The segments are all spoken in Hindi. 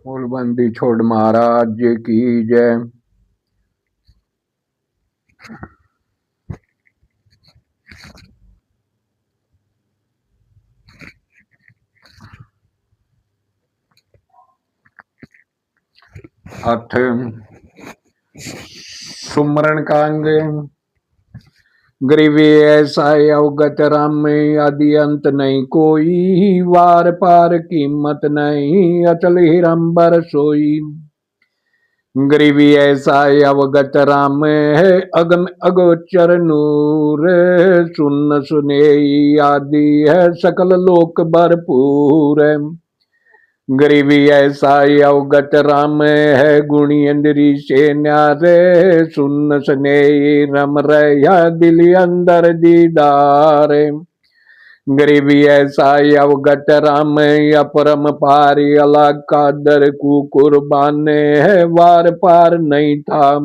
मूलबंदी छोड़ महाराज जी की जय। अथ सुमरण कांग। गरीबी ऐसा अवगत राम में आदि अंत नहीं कोई, वार पार कीमत नहीं अचल हिरंबर सोई। गरीबी ऐसा अवगत राम है अगम अगोचर नूर, सुन सुने आदि है सकल लोक भरपूर। गरीबी ऐसा अवगत राम है गुणी इंद्री से न्यारे, सुन सने रम रहा दिल अंदर दीदार। गरीबी ऐसा अवगत राम अपरम पारी अलग कादर कुर्बान है, वार पार नहीं था।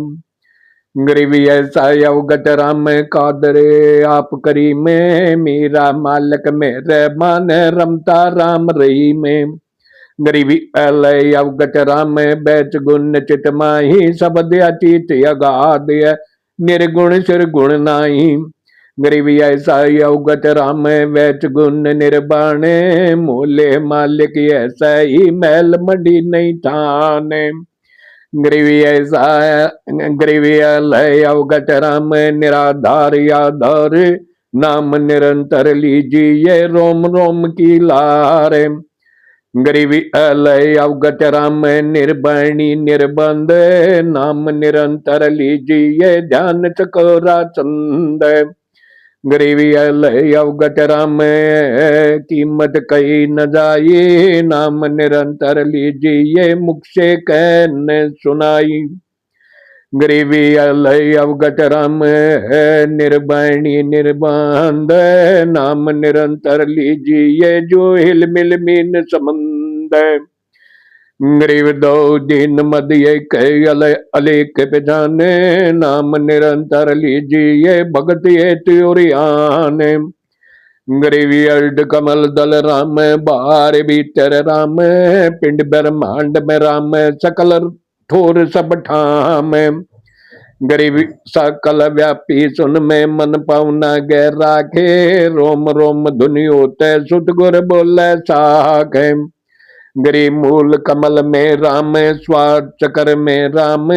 गरीबी ऐसा अवगत राम कादरे आप करी में, मेरा मालक मेरे मान रमता राम रही में। गरीबी अलय अवगत राम बैच गुण चित माही, शब्द अतीत अगाध निर्गुण सिर गुण नाही। गरीबी ऐसा अवगत राम बैच गुण निर्बाण, मोले मालिक ऐसा ही मैल मडी नहीं ठाने। गरीबी ऐसा गरीबी अलय अवगत राम निराधार आधार, नाम निरंतर लीजिए रोम रोम की लार। गरीबी अलय अवगत राम निर्बणी निर्बंध, नाम निरंतर लीजिए ध्यान चकोरा चंद। गरीबी अलय अवगत राम कीमत कही न जाई, नाम निरंतर लीजिए मुख से कहन सुनाई। गरीबी अलय अवगत राम निर्बणी निर्बंध, नाम निरंतर लीजिए जो हिल मिल मीन संबंध। गरीब दो दिन मद एक अलेख पहचाने, नाम निरंतर लीजिए भगत ये त्योरियाने। गरीबी अर्ध कमल दल राम बाहर भीतर राम, पिंड ब्रह्मांड में राम सकल ठोर सब ठाम। गरीबी सकल व्यापी सुन में मन पाउना गैर राखे, रोम रोम धुनि होते सुत गुर बोले साख। गरीब मूल कमल में राम स्वाद चकर में राम,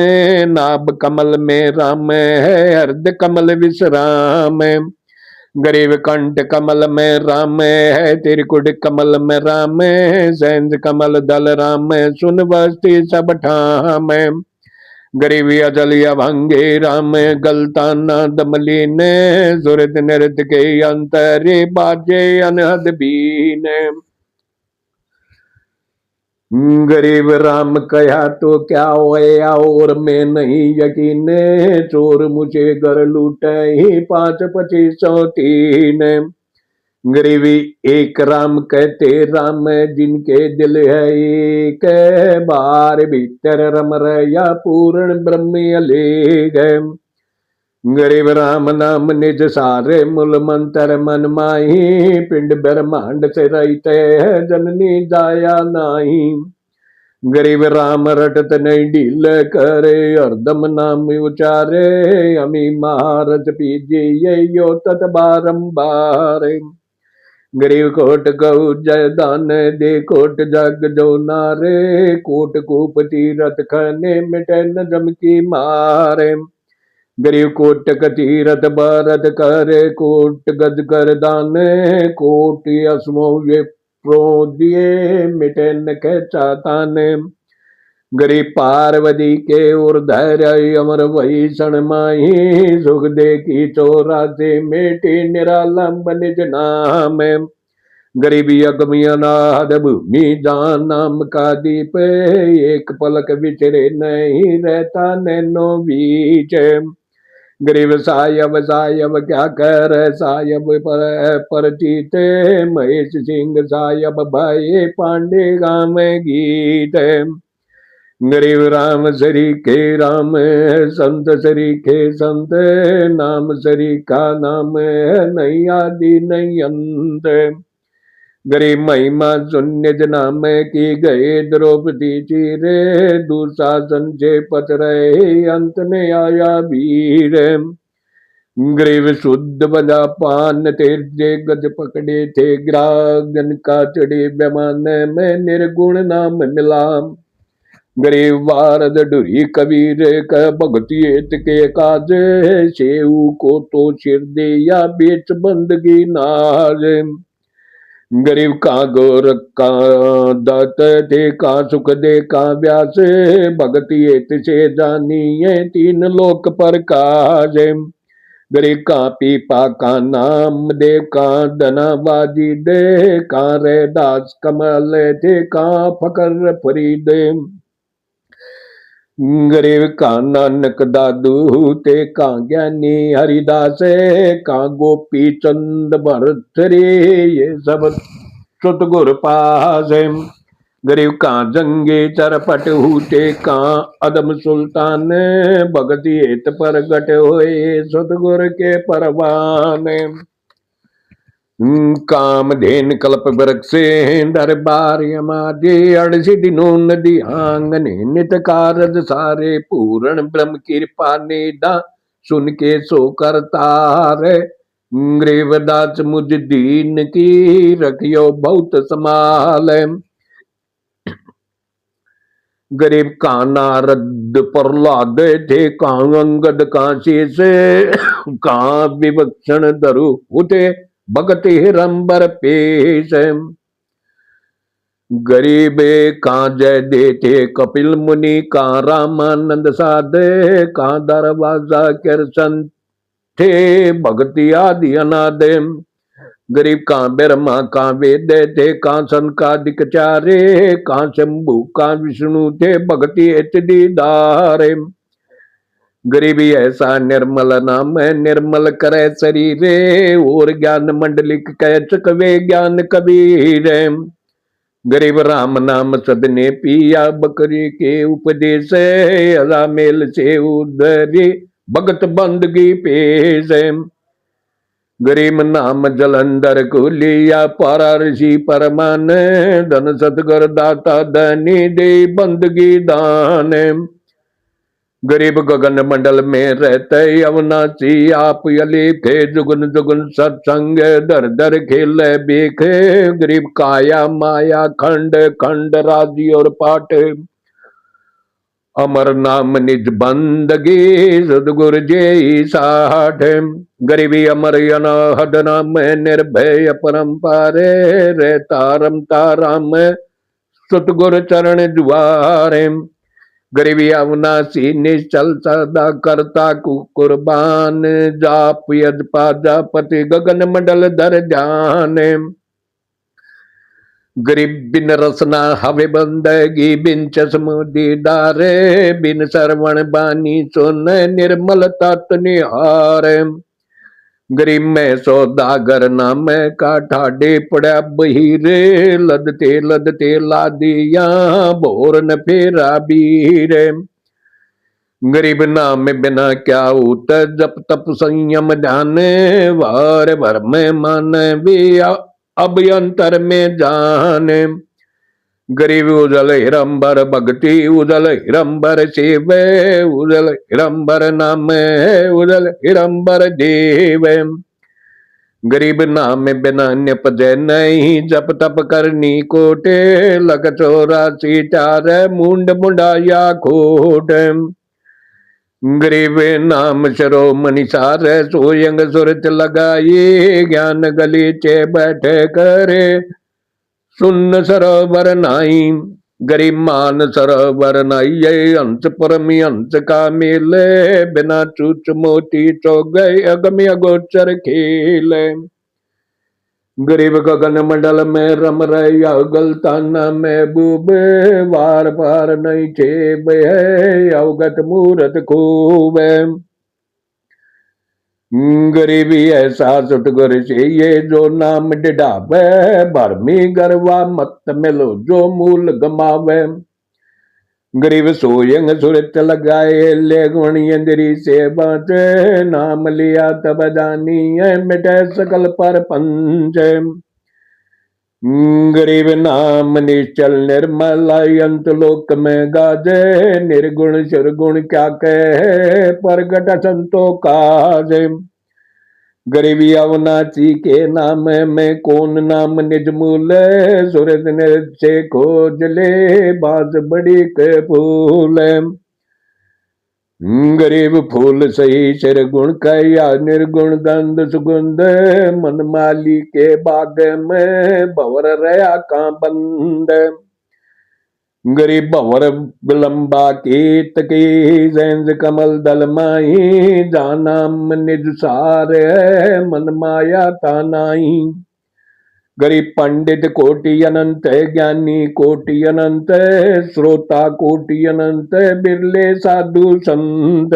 नाभ कमल में राम है हृदय कमल विश्राम। गरीब कंठ कमल में राम है त्रिकुट कमल में राम, सैंज कमल दल राम सुन बस्ती सब ठाम। गरीबी अजल अभंगे राम गलताना दमलीन, सुरत नृत के अंतरे बाजे अनहद बीन। गरीब राम कहा तो क्या होया और मैं नहीं यकीन, चोर मुझे घर लूटे ही 5-25-100-3। गरीबी एक राम कहते राम जिनके दिल है एक, बार भीतर रम रया पूर्ण ब्रह्म अलेग। गरीब राम नाम निज सारे मूल मंत्र मन माही, पिंड ब्रह्मांड से रहते है जननी जाया नाही। गरीब राम रटत नहीं ढील करे हरदम नाम उचारे, अमी महारज पीजिए यो तत बारंबार। गरीब कोट गौ जय दान दे कोट जग जो नारे, कोट कूप तीरथ खने मिटे न जम की मारे। गरीब कोट तीरथ भारत करे, कोट गद कर दाने, कोट असमो वे प्रो दिए मिटे न खेचा ताने। गरीब पार्वती के उर्धर अमर वही क्षण माही, सुख दे की चोरा से मेटी निरालंब निज नाम। गरीबी अगमी अनाहद भूमि जान नाम का दीप, एक पलक विचरे नहीं रहता नैनो बीच। गरीब सायब सायब क्या कर सायब पर जीते, महेश सिंह सायब भाई पांडे गाम गीत। गरीब राम सरी के राम संत सरी के संत, नाम सरी का नाम नहीं आदि नहीं अंत। गरीब महिमा शून्य नाम की गए द्रौपदी चीरे, दुशासन से पच रहे अंत में आया वीर। ग्रीव शुद्ध बजा पान तेजे गज पकड़े थे, ग्रागन का चढ़े बेमान में निर्गुण नाम मिला। गरीब वारद डुरी कबीर क भगति के काज, सेऊ को तो सिर दे या बेच बंदगी नाज। गरीब का गोर का दत्त थे, का सुख दे का व्यास, भगति से जानी है तीन लोक पर काज। गरीब का पीपा का नाम देव का धनाबाजी दे, का रे दास कमल थे का फकर फरीद। गरीब का नानक दादू ते का ज्ञानी हरिदास, का गोपी चंद भरत रे ये सब सतगुर पास। गरीब का जंगे चरपट हूते का अदम सुल्तान, भगति हेत प्रगट होए सतगुर के परवान। कामधेन कल्प वृक्ष दरबार यमादे, 68 दिनों नदी आंगन नित कारज सारे, पूर्ण ब्रह्म कृपा निदा सुन के सो करतार। ग्रीवदास मुझ दीन की रखियो बहुत समाल। गरीब का नारद प्रहलाद थे, का अंगद का शेष, का विवक्षण धरु उठे भगत हिरंबर पेश। गरीबे का जय देते कपिल मुनि, का रामानंद साधे, का दरवाजा किरसन थे भक्ति आदि अनादे। गरीब का ब्रह्मा का वेद थे, का सनकादिक चारे, का शंभु का विष्णु थे भक्ति एत दीदारे। गरीबी ऐसा निर्मल नाम है, निर्मल करे शरीरे, और ज्ञान मंडलिक कह चकवे ज्ञान कबीर। गरीब राम नाम सदने पिया, बकरी के उपदेश, अजा मेल से उधरी भगत बंदगी पेश। गरीब नाम जलंधर को लिया, पारा ऋषि परमान, धन सतगर दाता धनी दे बंदगी दान। गरीब गगन मंडल में रहते अवनाशी, आप यली थे जुगन जुगन सत्संग, दर दर खेल बेखे। गरीब काया माया खंड खंड राजी और पाठ, अमर नाम निज बंदगी सदगुर जय साठ। गरीबी अमर अनाहद नाम निर्भय परम्पारे, रहता रमता राम सतगुर चरण जुआरे। गरीबी अवनाशी निश्चल सदा करता कुर्बान, जाप यद पाजापति गगन मंडल धर जाने। गरीब बिन रसना हवे बंदगी, बिन चश्म दीदारे, बिन श्रवण बानी सुन निर्मल तत् निहार। गरीब में सौदागर नाम का ठाडे पड़ा बहीरे, लदते लादिया भोर न फेरा बीर। गरीब नाम बिना क्या उत जप तप संयम जाने, वार भर में मन भी अभ्यंतर में जाने। गरीब उजल हिरंबर भक्ति उजल हिरंबर शिव, उजल हिरंबर नाम उजल हिरंबर देव। गरीब नाम बिना निपजे नहीं, जप तप करनी कोटे, लग 84 चार मुंड मुंडाया खोट। गरीब नाम शिरोमणि सार, सोयंग सुरत लगाई, ज्ञान गली चे बैठे करे सुन्न सरोवर नाई। गरीब मान सरोवर नाई, हंस परमी हंस का मेले, बिना चूच मोती चो गए अगम्य गोचर खेले। गरीब गगन मंडल में रम रहे गलताना महबूब, वार पार नहीं छेब है अवगत मूरत खूब। गरीबी ऐसा सतगुर से ये जो नाम डिडावे, भरमी गरवा मत मिलो जो मूल गमावे। गरीब सोयंग सुरत लगाए ले गुण इंद्री से बाँचे, नाम लिया तब जानी है मिटे सकल पर पंच। गरीब नाम निश्चल निर्मल अंत लोक में गाजे, निर्गुण सुरगुण क्या कहे प्रगट संतो काजे। गरीबी अवनाची के नाम में कौन नाम निज मूल, सूरज से खोज ले बाज बड़ी के फूल। गरीब फूल सही सिर गुण कया निर्गुण गंध सुगंध, मन माली के बाग में भवर रया का बंद। गरीब भवर विलंबा कीत की जैंज कमल दल माही, जानाम निज सार है मन माया तानाई। गरीब पंडित कोटि अनंत है, ज्ञानी कोटि अनंत है, श्रोता कोटि अनंत है, बिरले साधु संत।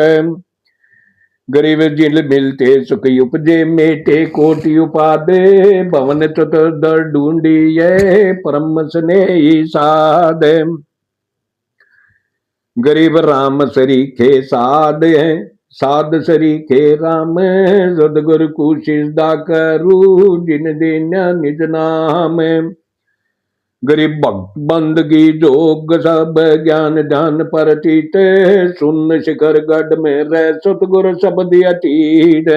गरीब जिल मिलते सुख उपजे, मेटे कोटि उपादे, भवन चतुर्दर ढूंढिए परम स्नेही साध। गरीब राम सरीखे साध है, साध सरीखे राम, सदगुरु कुशिदा करू जिन देना निज नाम। गरीब भक्त बंदगी जोग सब ज्ञान ध्यान परतीत, सुन शिखर गढ़ में रह सतगुरु शब्द अतीत।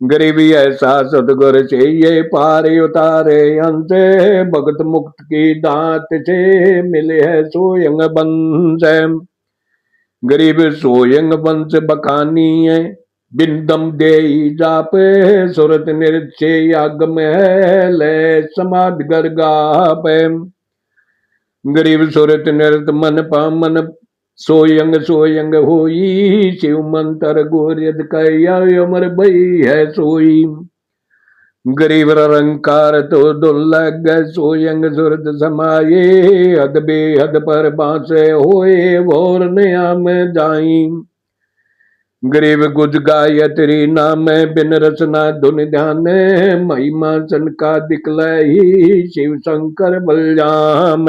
गरीबी ऐसा सतगुरु से ये पारे उतारे अंत, भगत मुक्त की दात से मिले है सोयंग बंस। गरीब सोयंग वंश बखानी है, बिंदम दे जाप, सुरत निरचे आगम है ले समाध गरगाप। गरीब सुरत निरत मन पामन, सोयंग सोयंग होई, शिव मंत्र गोरियद कया अमर भई है सोई। गरीब रंकार तो दुर्लग, सोयंग सुरत समाये, हद बेहद पर बांसे होए भोर नयाम जाई। गरीब गुज गायत्री नाम, बिन रचना धुन ध्यान, महिमा चनका दिखलाई, शिव शंकर बलजाम।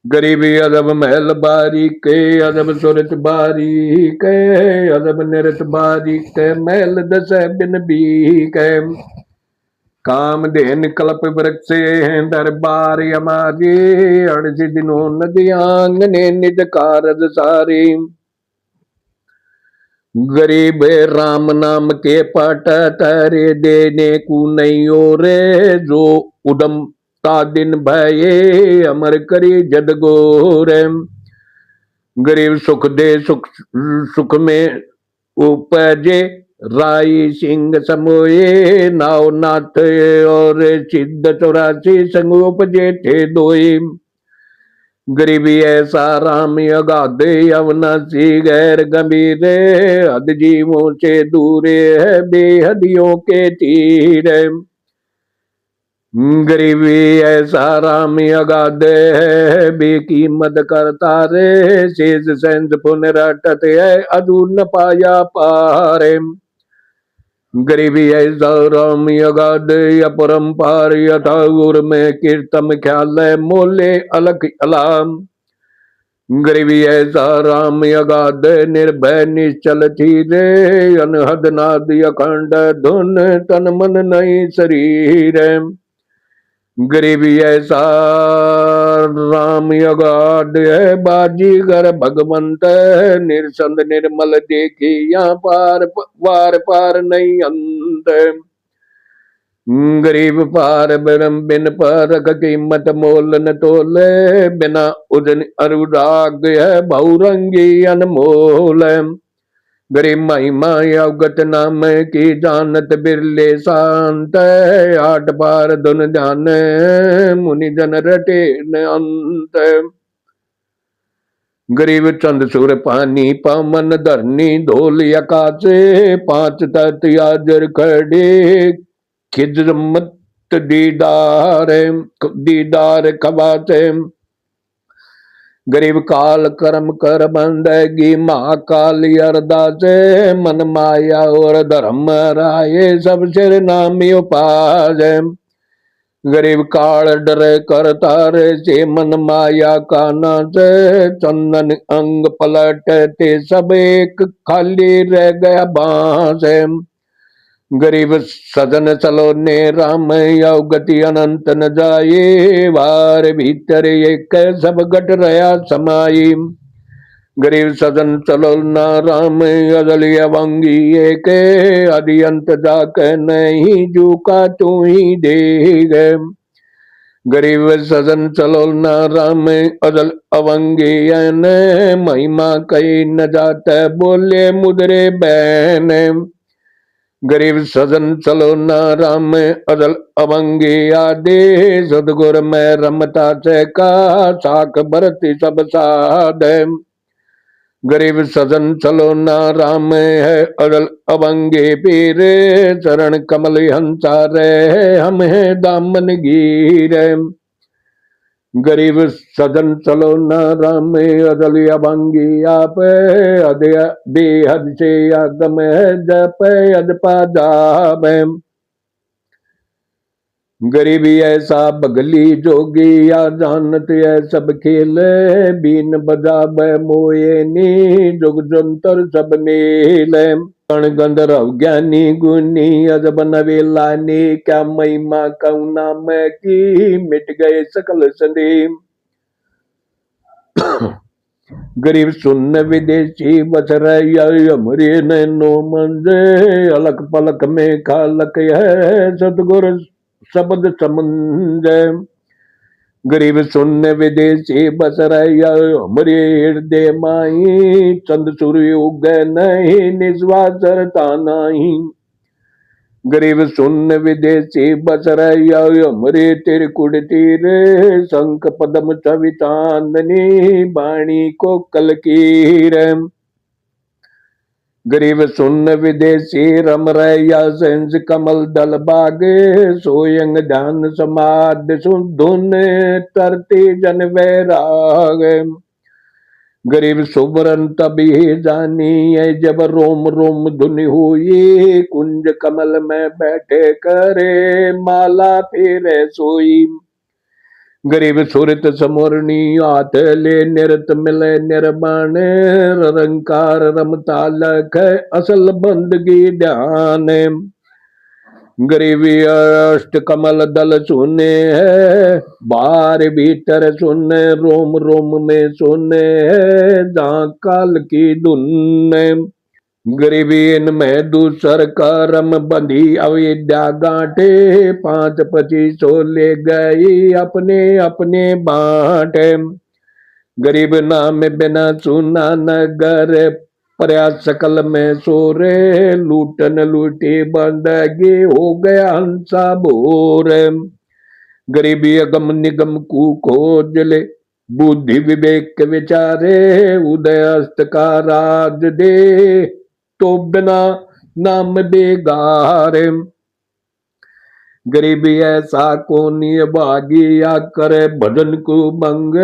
गरीबी अदब महल बारी के, अदब सुरत बारी के, अदब निरत बारी के, महल दस बिन बी के। काम देन कल्प वृक्ष दरबार हमारी, अड़सी दिनों नदियांग ने निज कारज सारी। गरीब राम नाम के पट तरे, देने को नहीं और जो उदम ता दिन भये, अमर करी जद गोर। गरीब सुख दे सुख सुख में उपजे, राई सिंह समोए, नाव नाथ और सिद्ध 84 संग उपजे थे दोई। गरीबी ऐसा राम अगाध अवनासी गैर गंभीर, हद जीवों से दूरे है बेहदियों के तीर। गरीबी ऐसा राम अगाध है बेकीमत करता रे, शेष सेंस पुनरटत है अधू न पाया पारे। गरीबी ऐसा राम अगाध अपरंपार यथागुर में कीर्तम ख्याल मोले अलख अलाम। गरीबी ऐसा राम अगाध निर्भय निश्चल थी रे, अनहद नाद अखंड धुन तन मन नहीं शरीर। गरीबी ऐसा राम अगाध है बाजीगर भगवंत, निरसंद निर्मल देखी यहाँ पार वार पार नहीं अंत। गरीब पार ब्रह्म बिन परख कीमत मोल न तोले, बिना उदन अनुराग है बहुरंगी अनमोल। गरीब महिमा अवगत नाम की जानत बिरले शांत, आठ बार धुन ध्यान मुनि जन रटे न अंत। गरीब चंद सुर पानी पवन धरनी धोल आकाशे, पांच तत् याजर खड़े खिजमत दीदार दीदार खबाते। गरीब काल कर्म कर बंदगी महाकाल अरदास, मन माया और धर्म राये सब सिर नामी उपाज। गरीब काल डर कर तार से मन माया का नाच, चंदन अंग पलटते सब एक खाली रह गया बांस। गरीब सदन चलो ने राम अवगति अनंत न जाए वार भीतर एक सब घट रहा समाई गरीब सदन चलो न राम अदलिया वंगी एक अदियंत जाक नहीं झुका तू ही दे गए गरीब सदन चलो न राम अदल अवंगी महिमा कई न जात बोले मुदरे बैन गरीब सदन चलो न राम अदल अवंगी आदे सदगुर में रमता से का साख भरती सब साध गरीब सदन चलो न राम है अदल अवंगे पीर चरण कमल हंसा रे हम है दामन गिर गरीब सदन चलो न राम अदल अवंगी आप अदय बेहद से आगम है जप अद पादाब गरीबी ऐसा बगली जोगी या जानत है सब खेल बीन बजाब मोये नी जुग जंतर सब मेल गण गंधर्व ज्ञानी गुनी अजब नवेलानी क्या महिमा कौना में की मिट गए सकल संदेह गरीब सुन विदेशी बस रमरे नो मंजे अलग पलक में खालक है सतगुर शब्द समंज गरीब सुन विदेशी बस रमरे हृदय माही चंद सूर्य उग नहीं निस्वासरता नहीं गरीब सुन विदेशी बस रमरे तिरकुड़ तीर शंख पदम छवि चांदनी बाणी को कलकीर गरीब सुन विदेशी रम रैया सेंस कमल दल बागे सोयंग ध्यान समाध धुन तरती जन वैराग गरीब सुबरन तभी जानी है जब रोम रोम धुन हुई कुंज कमल में बैठे करे माला फेरे सोई गरीब सुरत समोरनी हाथ ले निरत मिले निर्माण रंकार रमता लख असल बंदगी ध्यान गरीबी अष्ट कमल दल सुने है बाहर भीतर सुने रोम रोम में सुने है जहाँ काल की धुन गरीबी इनमें दूसर करम बंधी अविद्या गांठे 5-25 ले गई अपने अपने बांटे गरीब नाम बिना सुना नगर प्रयास सकल में सोरे लूटन लूटी बंदगी हो गया हंसा भोर गरीबी अगम निगम कु खोज ले बुद्धि विवेक विचारे उदय अस्त का राज दे तो बिना नाम बेगारे गरीबी ऐसा को निभागी या करे भजन को मंग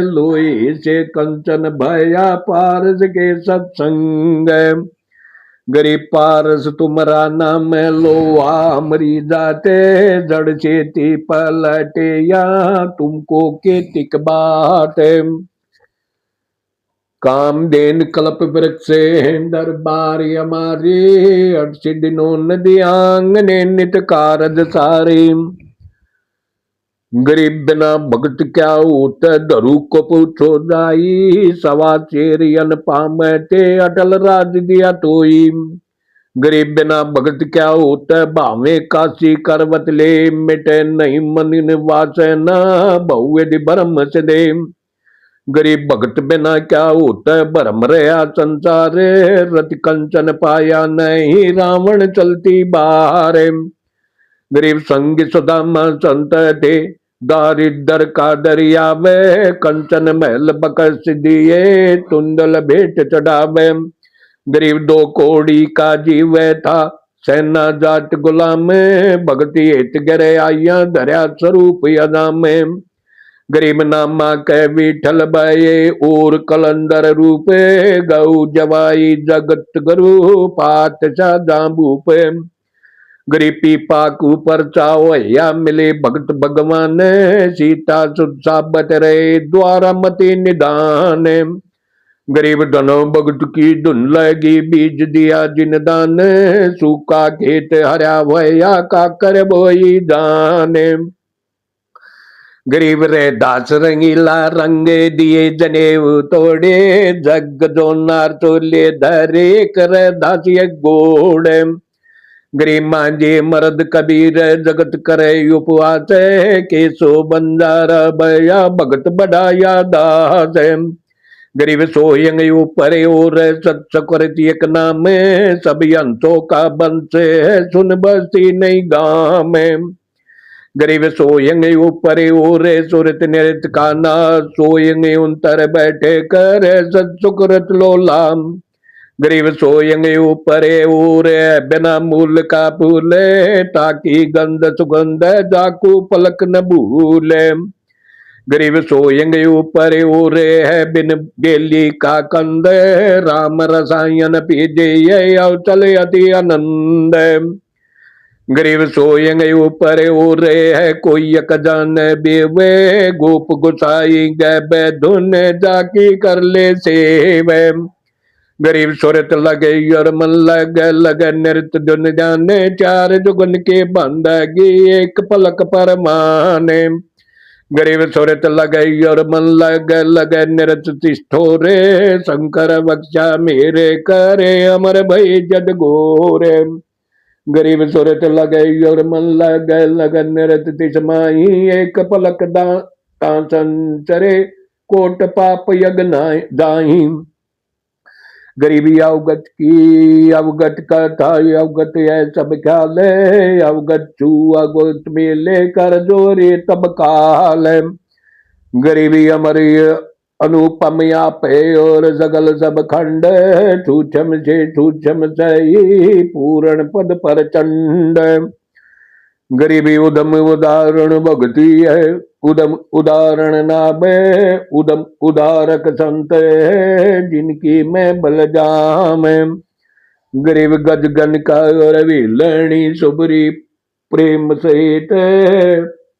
लोई से कंचन भया पारस के सत्संग गरीब पारस तुम्हारा नाम लोहा मरी जाते जड़ चेती पलटे या तुमको के टिक बाटे कामधेन कल्प वृक्ष दरबार हमारे 8 दिनों नदियांग ने नित कारज सारे गरीब बिना भगत क्या होत धरु को पूछो जाई सवा चेरियन पामते अटल राज दिया तोई गरीब बिना भगत क्या होत भावे काशी करवत ले मिटे नहीं मन निवास न बहु ब्रह्म से दे गरीब भगत बिना क्या होता है भरम रहा संसार रति कंचन पाया नहीं रावण चलती बाहर गरीब संग सुदामा संत थे दारिद्र का दरिया वे कंचन महल बकर दिए तुंदल भेंट चढ़ावे गरीब 2 कौड़ी का जीव था सेना जाट गुलाम भगती हित गिरे आइया धरिया स्वरूप यदा में गरीब नामा कह विठल बये और कलंदर रूपे गौ जवाई जगत गुरु पात जाबूप गरीब पीपा ऊपर चाओ या मिले भगत भगवान सीता सुसाबत रहे द्वारा मति निदान गरीब धनो भगत की धुन लगी, बीज दिया जिन दान, सूखा खेत हरा भया काकर बोई दाने। गरीब रे दास रंगीला रंगे दिए जनेऊ तोड़े, जग जोनार चोले धरे कर दासिय गोड़े। गरीब मांझे मर्द कबीर जगत करे उपवास, केसो बंजारा बया भगत बढ़ाया दास। गरीब सोयंग ऊपर और सत एक नाम, सब अंतों का बंश सुन बसी नहीं गाम। गरीब सोयंग ऊपर और सुरत नृत काना, सोयंग उतर बैठे कर सत्सुकृत लोलाम। गरीब सोयंग ऊपर और बिना मूल का फूले, ताकि गंध सुगंध जाकू पलक न भूले। गरीब सोयंग ऊपर और है बिन बेली का कंद, राम रसायन पीजे अवचल अति आनंद। गरीब सोयंग ऊपर और है कोई एक जान बेवे, गोप गुसाई गै धुन जाकी कर ले सेवे। गरीब सुरत लगे और मन लगे नृत्य धुन जाने, चार जुगन के बंदगी एक पलक पर माने। गरीब सुरत लगे और मन लगे नृत्य तिष्ठोरे, शंकर बख्शा मेरे करे अमर भई जद गोरे। गरीब सुरत लगे और मन लगे नृत्य तिसमाही, एक पलक संचरे कोट पाप यज्ञ दाही। गरीबी अवगत की अवगत कथा अवगत है सब ख्याल, अवगत छू अवगत में लेकर जोरे तब काल। गरीबी अमरी अनुपम आप और जगल सब खंड, छूछम से छूछम सही पूर्ण पद पर चंड। गरीबी उदम उदाहरण भक्ति है, उदम उदाहरण नाबे, उदम उदारक संत है जिनकी मैं बल जाम। गरीब गज गन का और विलणी सुबरी प्रेम सहित,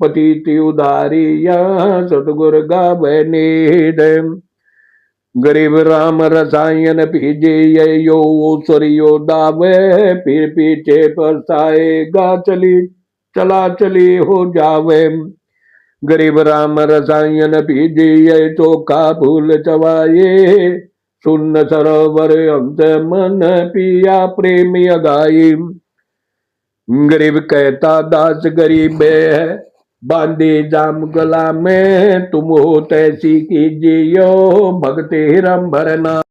पतिति उदारी या सतगुर गावे नीड। गरीब राम रसायन पीजे यो सूर्यो दावे, फिर पीछे पछताएगा चला चली हो जावे। गरीब राम रसायन पीजिए चोखा फूल चवाए, सुन्न सरोवर अंत मन पिया प्रेम अगाई। गरीब कहता दास गरीब है बांधे जाम गला में, तुम हो तैसी कीजियो भक्ति रंभर नाम।